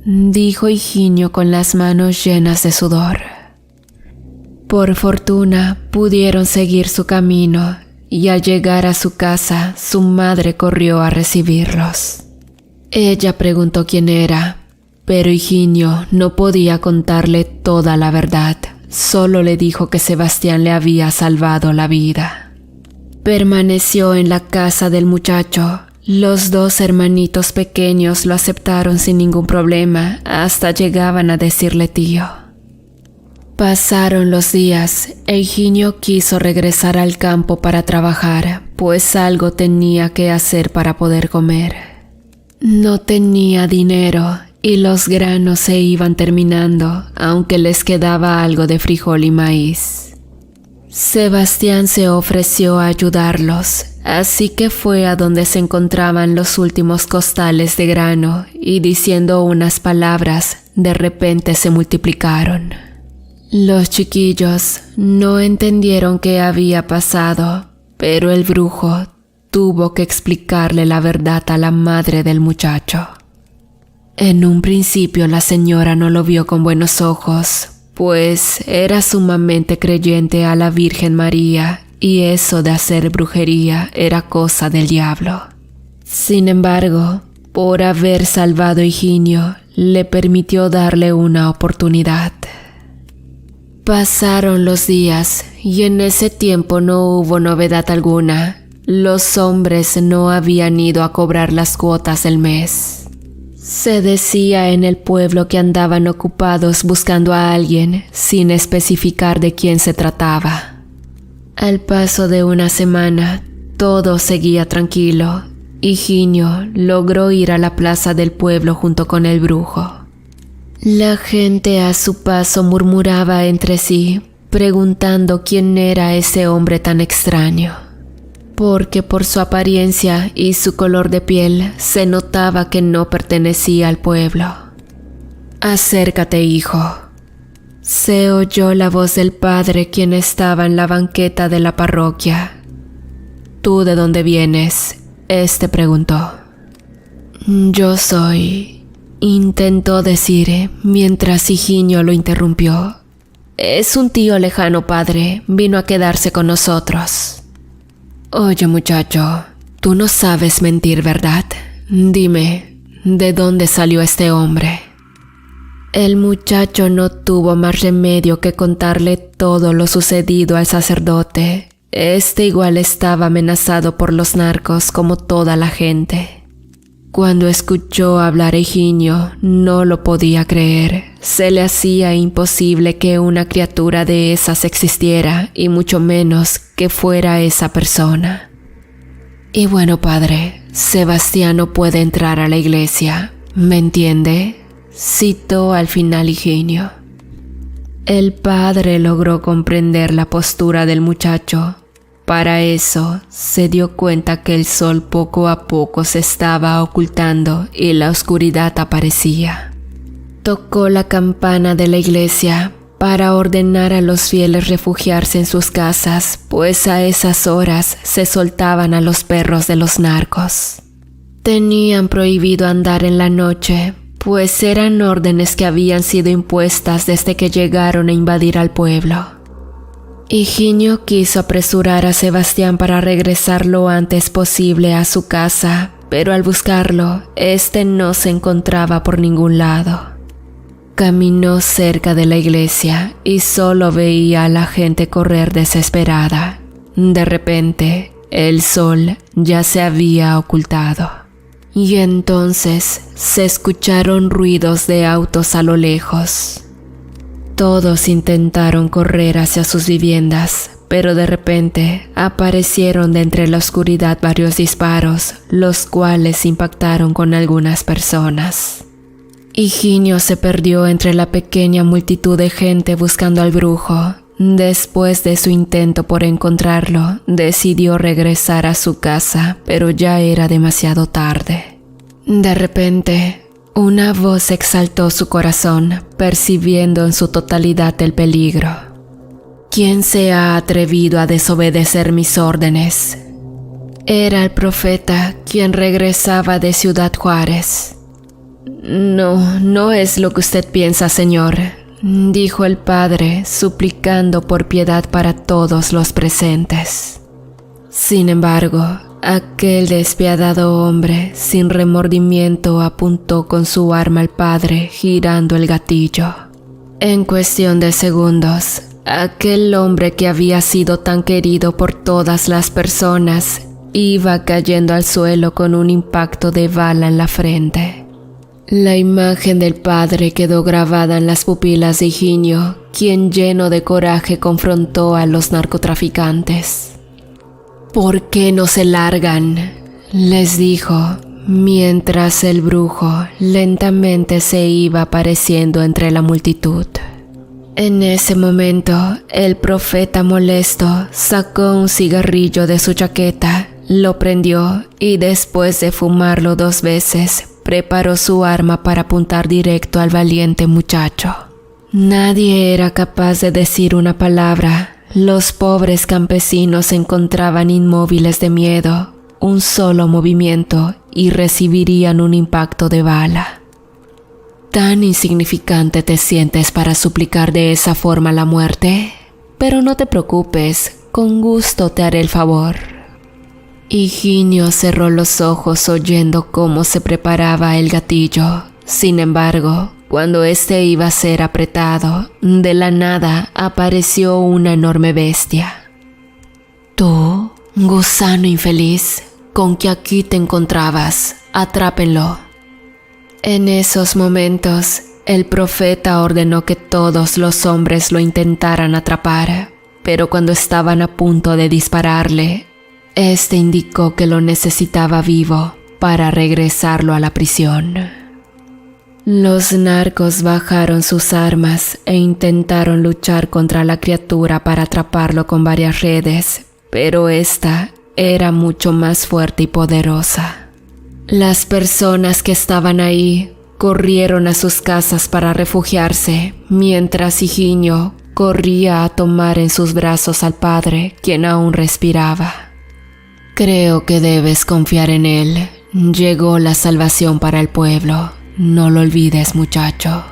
dijo Higinio con las manos llenas de sudor. Por fortuna, pudieron seguir su camino. Y al llegar a su casa, su madre corrió a recibirlos. Ella preguntó quién era, pero Higinio no podía contarle toda la verdad. Solo le dijo que Sebastián le había salvado la vida. Permaneció en la casa del muchacho. Los dos hermanitos pequeños lo aceptaron sin ningún problema, hasta llegaban a decirle tío. Pasaron los días e Higinio quiso regresar al campo para trabajar, pues algo tenía que hacer para poder comer. No tenía dinero y los granos se iban terminando, aunque les quedaba algo de frijol y maíz. Sebastián se ofreció a ayudarlos, así que fue a donde se encontraban los últimos costales de grano y diciendo unas palabras, de repente se multiplicaron. Los chiquillos no entendieron qué había pasado, pero el brujo tuvo que explicarle la verdad a la madre del muchacho. En un principio la señora no lo vio con buenos ojos, pues era sumamente creyente a la Virgen María y eso de hacer brujería era cosa del diablo. Sin embargo, por haber salvado a Higinio, le permitió darle una oportunidad. Pasaron los días y en ese tiempo no hubo novedad alguna. Los hombres no habían ido a cobrar las cuotas del mes. Se decía en el pueblo que andaban ocupados buscando a alguien, sin especificar de quién se trataba. Al paso de una semana, todo seguía tranquilo. Higinio logró ir a la plaza del pueblo junto con el brujo. La gente a su paso murmuraba entre sí, preguntando quién era ese hombre tan extraño, porque por su apariencia y su color de piel se notaba que no pertenecía al pueblo. «Acércate, hijo», se oyó la voz del padre quien estaba en la banqueta de la parroquia. «¿Tú de dónde vienes?», este preguntó. «Yo soy», intentó decir mientras Higinio lo interrumpió. «Es un tío lejano, padre. Vino a quedarse con nosotros». «Oye, muchacho, tú no sabes mentir, ¿verdad? Dime, ¿de dónde salió este hombre?» El muchacho no tuvo más remedio que contarle todo lo sucedido al sacerdote. Este igual estaba amenazado por los narcos como toda la gente. Cuando escuchó hablar a Higinio, no lo podía creer. Se le hacía imposible que una criatura de esas existiera, y mucho menos que fuera esa persona. «Y bueno, padre, Sebastián no puede entrar a la iglesia, ¿me entiende?», citó al final Higinio. El padre logró comprender la postura del muchacho. Para eso, se dio cuenta que el sol poco a poco se estaba ocultando y la oscuridad aparecía. Tocó la campana de la iglesia para ordenar a los fieles refugiarse en sus casas, pues a esas horas se soltaban a los perros de los narcos. Tenían prohibido andar en la noche, pues eran órdenes que habían sido impuestas desde que llegaron a invadir al pueblo. Higinio quiso apresurar a Sebastián para regresar lo antes posible a su casa, pero al buscarlo, este no se encontraba por ningún lado. Caminó cerca de la iglesia y solo veía a la gente correr desesperada. De repente, el sol ya se había ocultado. Y entonces se escucharon ruidos de autos a lo lejos. Todos intentaron correr hacia sus viviendas, pero de repente aparecieron de entre la oscuridad varios disparos, los cuales impactaron con algunas personas. Higinio se perdió entre la pequeña multitud de gente buscando al brujo. Después de su intento por encontrarlo, decidió regresar a su casa, pero ya era demasiado tarde. De repente, una voz exaltó su corazón, percibiendo en su totalidad el peligro. ¿Quién se ha atrevido a desobedecer mis órdenes? Era el profeta, quien regresaba de Ciudad Juárez. No es lo que usted piensa, señor, dijo el padre, suplicando por piedad para todos los presentes. Sin embargo, aquel despiadado hombre, sin remordimiento, apuntó con su arma al padre, girando el gatillo. En cuestión de segundos, aquel hombre que había sido tan querido por todas las personas, iba cayendo al suelo con un impacto de bala en la frente. La imagen del padre quedó grabada en las pupilas de Higinio, quien lleno de coraje confrontó a los narcotraficantes. ¿Por qué no se largan?, les dijo, mientras el brujo lentamente se iba apareciendo entre la multitud. En ese momento, el profeta molesto sacó un cigarrillo de su chaqueta, lo prendió y después de fumarlo 2 veces, preparó su arma para apuntar directo al valiente muchacho. Nadie era capaz de decir una palabra. Los pobres campesinos se encontraban inmóviles de miedo. Un solo movimiento y recibirían un impacto de bala. ¿Tan insignificante te sientes para suplicar de esa forma la muerte? Pero no te preocupes, con gusto te haré el favor. Higinio cerró los ojos oyendo cómo se preparaba el gatillo. Sin embargo, cuando este iba a ser apretado, de la nada apareció una enorme bestia. Tú, gusano infeliz, con que aquí te encontrabas, atrápenlo. En esos momentos, el profeta ordenó que todos los hombres lo intentaran atrapar, pero cuando estaban a punto de dispararle, este indicó que lo necesitaba vivo para regresarlo a la prisión. Los narcos bajaron sus armas e intentaron luchar contra la criatura para atraparlo con varias redes, pero esta era mucho más fuerte y poderosa. Las personas que estaban ahí corrieron a sus casas para refugiarse, mientras Higinio corría a tomar en sus brazos al padre, quien aún respiraba. Creo que debes confiar en él. Llegó la salvación para el pueblo. No lo olvides, muchacho.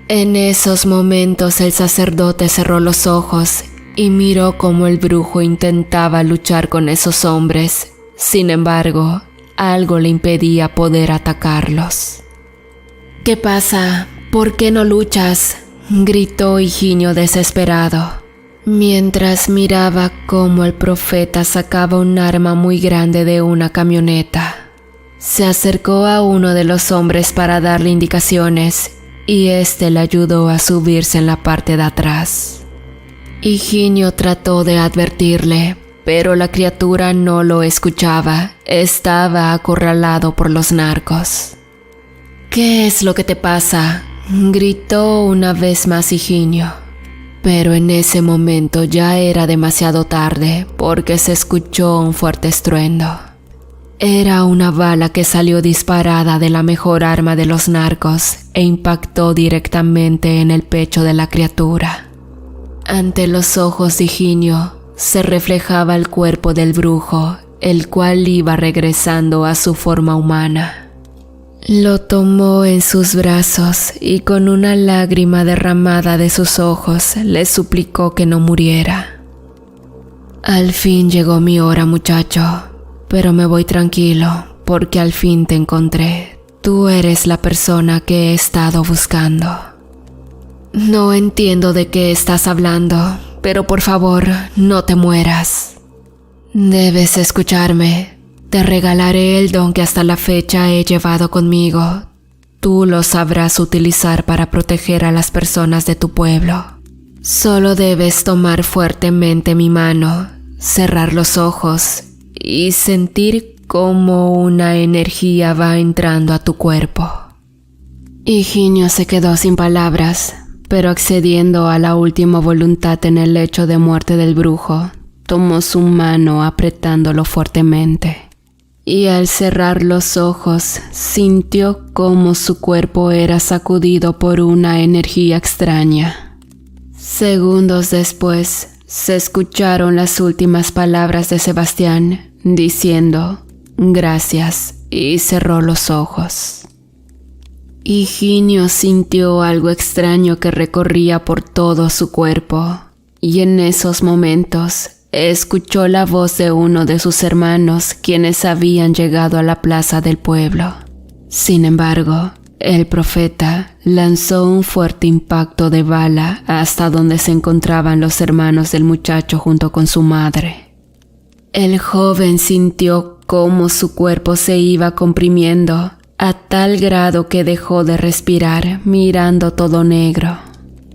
En esos momentos el sacerdote cerró los ojos y miró cómo el brujo intentaba luchar con esos hombres. Sin embargo, algo le impedía poder atacarlos. ¿Qué pasa? ¿Por qué no luchas?, gritó Higinio desesperado, mientras miraba cómo el profeta sacaba un arma muy grande de una camioneta. Se acercó a uno de los hombres para darle indicaciones y este le ayudó a subirse en la parte de atrás. Higinio trató de advertirle, pero la criatura no lo escuchaba. Estaba acorralado por los narcos. ¿Qué es lo que te pasa?, gritó una vez más Higinio. Pero en ese momento ya era demasiado tarde porque se escuchó un fuerte estruendo. Era una bala que salió disparada de la mejor arma de los narcos e impactó directamente en el pecho de la criatura. Ante los ojos de Higinio se reflejaba el cuerpo del brujo, el cual iba regresando a su forma humana. Lo tomó en sus brazos y con una lágrima derramada de sus ojos le suplicó que no muriera. Al fin llegó mi hora, muchacho, pero me voy tranquilo porque al fin te encontré. Tú eres la persona que he estado buscando. No entiendo de qué estás hablando, pero por favor, no te mueras. Debes escucharme. Te regalaré el don que hasta la fecha he llevado conmigo. Tú lo sabrás utilizar para proteger a las personas de tu pueblo. Solo debes tomar fuertemente mi mano, cerrar los ojos y sentir cómo una energía va entrando a tu cuerpo. Higinio se quedó sin palabras, pero accediendo a la última voluntad en el lecho de muerte del brujo, tomó su mano apretándolo fuertemente. Y al cerrar los ojos, sintió cómo su cuerpo era sacudido por una energía extraña. Segundos después, se escucharon las últimas palabras de Sebastián, diciendo «Gracias», y cerró los ojos. Higinio sintió algo extraño que recorría por todo su cuerpo, y en esos momentos escuchó la voz de uno de sus hermanos quienes habían llegado a la plaza del pueblo. Sin embargo, el profeta lanzó un fuerte impacto de bala hasta donde se encontraban los hermanos del muchacho junto con su madre. El joven sintió cómo su cuerpo se iba comprimiendo a tal grado que dejó de respirar mirando todo negro.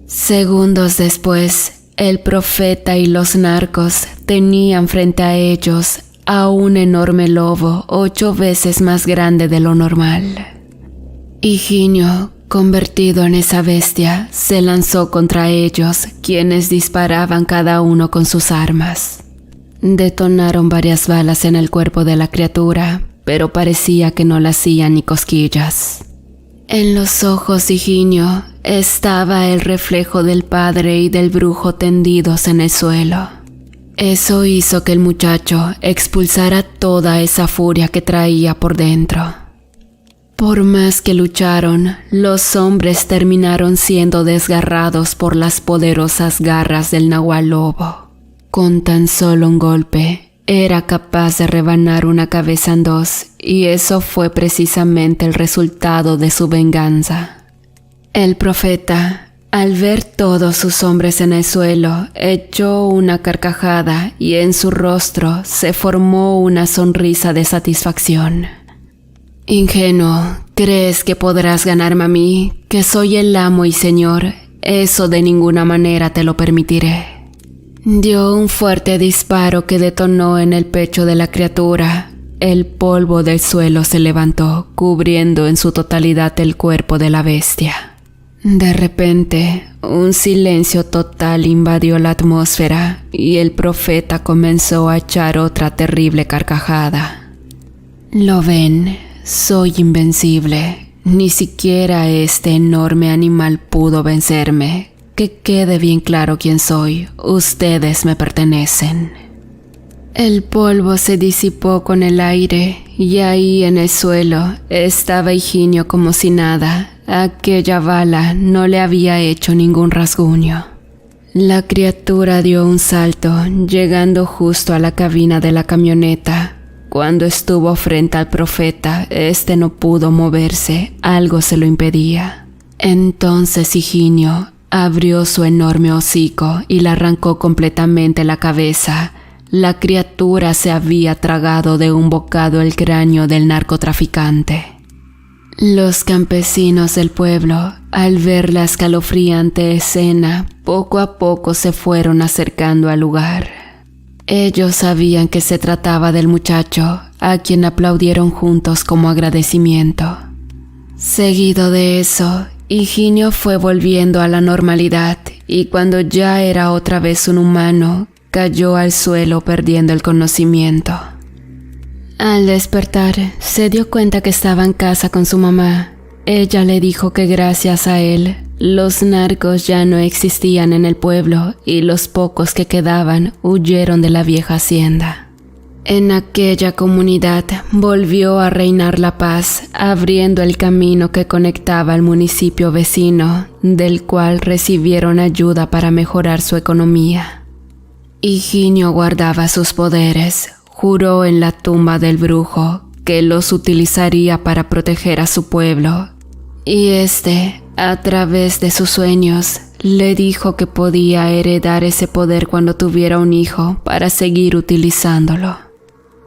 Segundos después, el profeta y los narcos tenían frente a ellos a un enorme lobo 8 veces más grande de lo normal. Higinio, convertido en esa bestia, se lanzó contra ellos, quienes disparaban cada uno con sus armas. Detonaron varias balas en el cuerpo de la criatura, pero parecía que no le hacían ni cosquillas. En los ojos de Higinio estaba el reflejo del padre y del brujo tendidos en el suelo. Eso hizo que el muchacho expulsara toda esa furia que traía por dentro. Por más que lucharon, los hombres terminaron siendo desgarrados por las poderosas garras del nahual lobo. Con tan solo un golpe, era capaz de rebanar una cabeza en 2, y eso fue precisamente el resultado de su venganza. El profeta, al ver todos sus hombres en el suelo, echó una carcajada y en su rostro se formó una sonrisa de satisfacción. «Ingenuo, ¿crees que podrás ganarme a mí, que soy el amo y señor? Eso de ninguna manera te lo permitiré». Dio un fuerte disparo que detonó en el pecho de la criatura. El polvo del suelo se levantó, cubriendo en su totalidad el cuerpo de la bestia. De repente, un silencio total invadió la atmósfera y el profeta comenzó a echar otra terrible carcajada. «Lo ven, soy invencible. Ni siquiera este enorme animal pudo vencerme. Que quede bien claro quién soy, ustedes me pertenecen». El polvo se disipó con el aire y ahí en el suelo estaba Higinio como si nada. Aquella bala no le había hecho ningún rasguño. La criatura dio un salto, llegando justo a la cabina de la camioneta. Cuando estuvo frente al profeta, este no pudo moverse, algo se lo impedía. Entonces Higinio abrió su enorme hocico y le arrancó completamente la cabeza. La criatura se había tragado de un bocado el cráneo del narcotraficante. Los campesinos del pueblo, al ver la escalofriante escena, poco a poco se fueron acercando al lugar. Ellos sabían que se trataba del muchacho, a quien aplaudieron juntos como agradecimiento. Seguido de eso, Higinio fue volviendo a la normalidad y cuando ya era otra vez un humano, cayó al suelo perdiendo el conocimiento. Al despertar, se dio cuenta que estaba en casa con su mamá. Ella le dijo que gracias a él, los narcos ya no existían en el pueblo y los pocos que quedaban huyeron de la vieja hacienda. En aquella comunidad volvió a reinar la paz, abriendo el camino que conectaba al municipio vecino, del cual recibieron ayuda para mejorar su economía. Higinio guardaba sus poderes, juró en la tumba del brujo que los utilizaría para proteger a su pueblo, y a través de sus sueños, Le dijo que podía heredar ese poder cuando tuviera un hijo para seguir utilizándolo.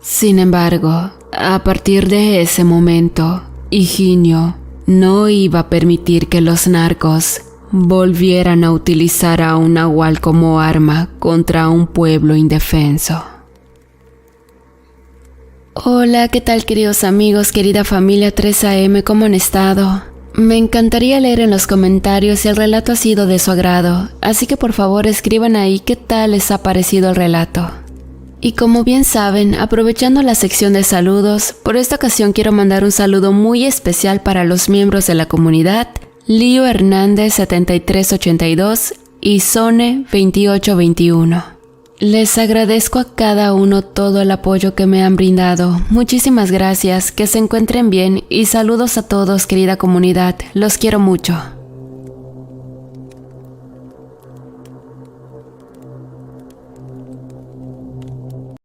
Sin embargo, a partir de ese momento, Higinio no iba a permitir que los narcos volvieran a utilizar a un nahual como arma contra un pueblo indefenso. Hola, ¿qué tal queridos amigos, querida familia 3AM? ¿Cómo han estado? Me encantaría leer en los comentarios si el relato ha sido de su agrado, así que por favor escriban ahí qué tal les ha parecido el relato. Y como bien saben, aprovechando la sección de saludos, por esta ocasión quiero mandar un saludo muy especial para los miembros de la comunidad Lío Hernández 7382 y Zone 2821. Les agradezco a cada uno todo el apoyo que me han brindado. Muchísimas gracias, que se encuentren bien y saludos a todos, querida comunidad. Los quiero mucho.